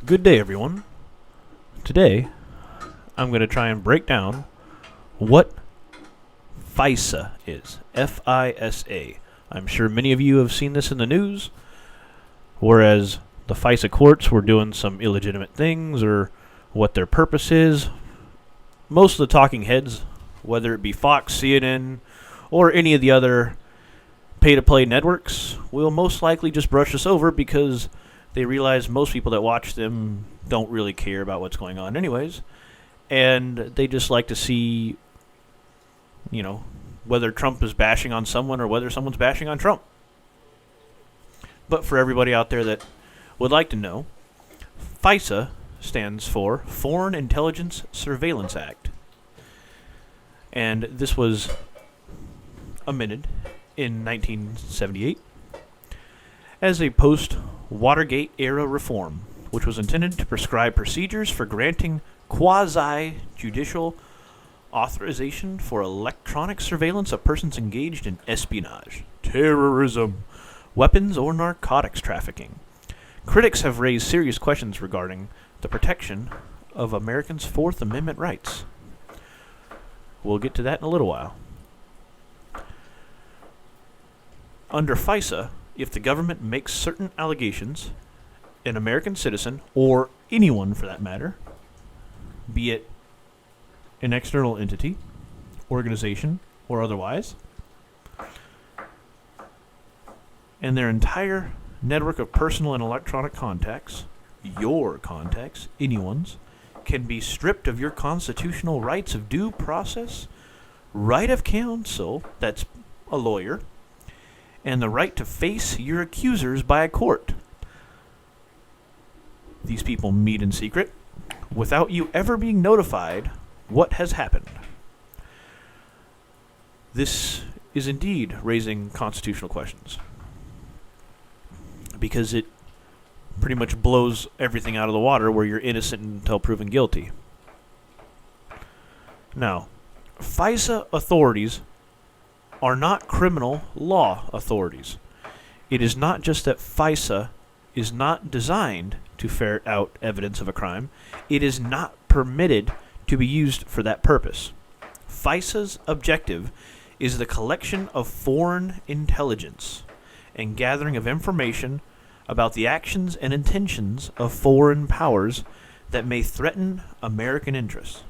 Good day, everyone. Today, I'm going to try and break down what FISA is. F-I-S-A. I'm sure many of you have seen this in the news, whereas the FISA courts were doing some illegitimate things or what their purpose is. Most of the talking heads, whether it be Fox, CNN, or any of the other pay-to-play networks, will most likely just brush us over because they realize most people that watch them don't really care about what's going on anyways, and they just like to see, whether Trump is bashing on someone or whether someone's bashing on Trump. But for everybody out there that would like to know, FISA stands for Foreign Intelligence Surveillance Act. And this was amended in 1978 as a post-Watergate era reform, which was intended to prescribe procedures for granting quasi-judicial authorization for electronic surveillance of persons engaged in espionage, terrorism, weapons, or narcotics trafficking. Critics have raised serious questions regarding the protection of Americans' Fourth Amendment rights. We'll get to that in a little while. Under FISA, if the government makes certain allegations, an American citizen, or anyone for that matter, be it an external entity, organization, or otherwise, and their entire network of personal and electronic contacts, your contacts, anyone's, can be stripped of your constitutional rights of due process, right of counsel, that's a lawyer, and the right to face your accusers by a court. These people meet in secret without you ever being notified what has happened. This is indeed raising constitutional questions, because it pretty much blows everything out of the water where you're innocent until proven guilty. Now, FISA authorities are not criminal law authorities. It is not just that FISA is not designed to ferret out evidence of a crime. It is not permitted to be used for that purpose. FISA's objective is the collection of foreign intelligence and gathering of information about the actions and intentions of foreign powers that may threaten American interests.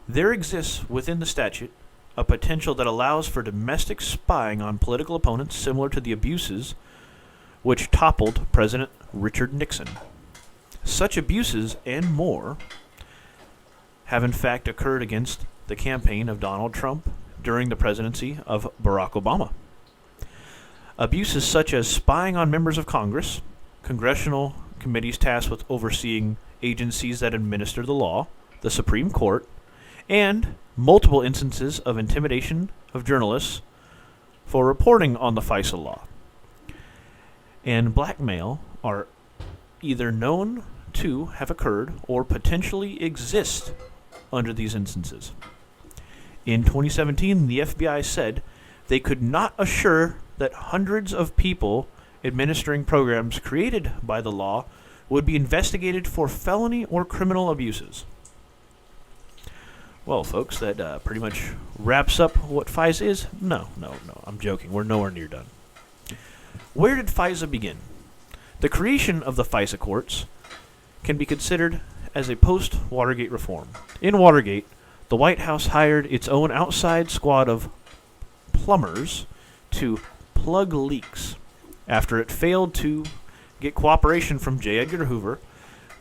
There exists within the statute a potential that allows for domestic spying on political opponents similar to the abuses which toppled President Richard Nixon. Such abuses and more have in fact occurred against the campaign of Donald Trump during the presidency of Barack Obama. Abuses such as spying on members of Congress, congressional committees tasked with overseeing agencies that administer the law, the Supreme Court, and multiple instances of intimidation of journalists for reporting on the FISA law, and blackmail are either known to have occurred or potentially exist under these instances. In 2017, the FBI said they could not assure that hundreds of people administering programs created by the law would be investigated for felony or criminal abuses. Well, folks, that pretty much wraps up what FISA is. No, I'm joking. We're nowhere near done. Where did FISA begin? The creation of the FISA courts can be considered as a post-Watergate reform. In Watergate, the White House hired its own outside squad of plumbers to plug leaks after it failed to get cooperation from J. Edgar Hoover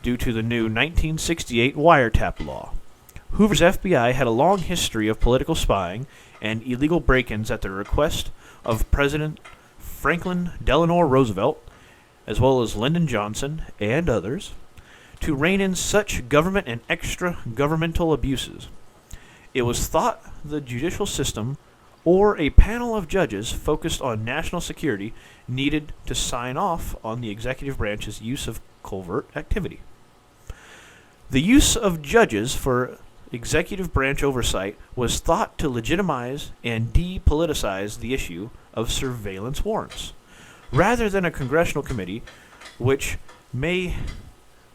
due to the new 1968 wiretap law. Hoover's FBI had a long history of political spying and illegal break-ins at the request of President Franklin Delano Roosevelt, as well as Lyndon Johnson and others, to rein in such government and extra-governmental abuses. It was thought the judicial system or a panel of judges focused on national security needed to sign off on the executive branch's use of covert activity. The use of judges for executive branch oversight was thought to legitimize and depoliticize the issue of surveillance warrants, rather than a congressional committee which may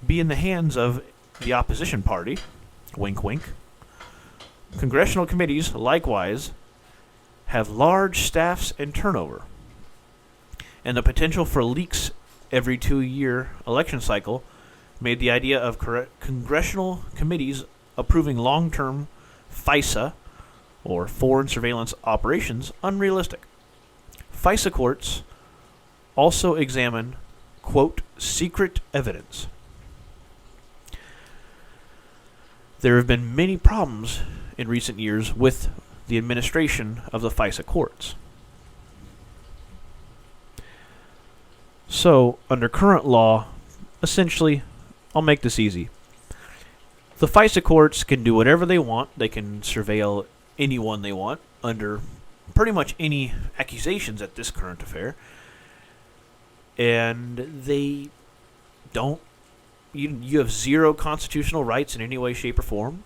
be in the hands of the opposition party. Wink, wink. Congressional committees, likewise, have large staffs and turnover, and the potential for leaks every 2-year election cycle made the idea of congressional committees approving long-term FISA, or foreign surveillance operations, unrealistic. FISA courts also examine, quote, secret evidence. There have been many problems in recent years with the administration of the FISA courts. So, under current law, essentially, I'll make this easy. The FISA courts can do whatever they want. They can surveil anyone they want under pretty much any accusations at this current affair. And they don't. You have zero constitutional rights in any way, shape, or form.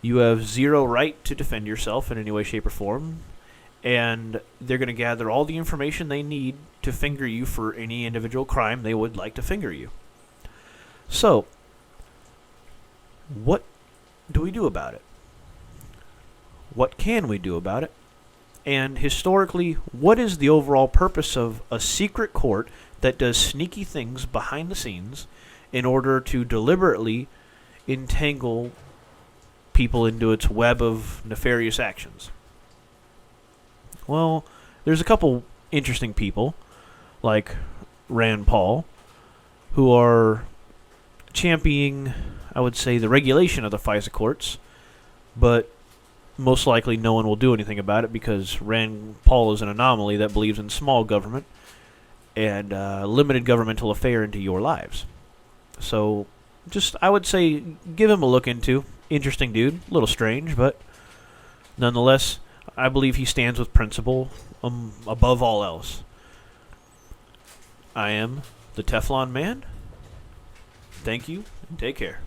You have zero right to defend yourself in any way, shape, or form. And they're going to gather all the information they need to finger you for any individual crime they would like to finger you. So, what do we do about it? What can we do about it? And historically, what is the overall purpose of a secret court that does sneaky things behind the scenes in order to deliberately entangle people into its web of nefarious actions? Well, there's a couple interesting people, like Rand Paul, who are championing, I would say, the regulation of the FISA courts, but most likely no one will do anything about it because Rand Paul is an anomaly that believes in small government and limited governmental affair into your lives. So, just, I would say, give him a look into. Interesting dude, a little strange, but nonetheless, I believe he stands with principle above all else. I am the Teflon Man. Thank you, and take care.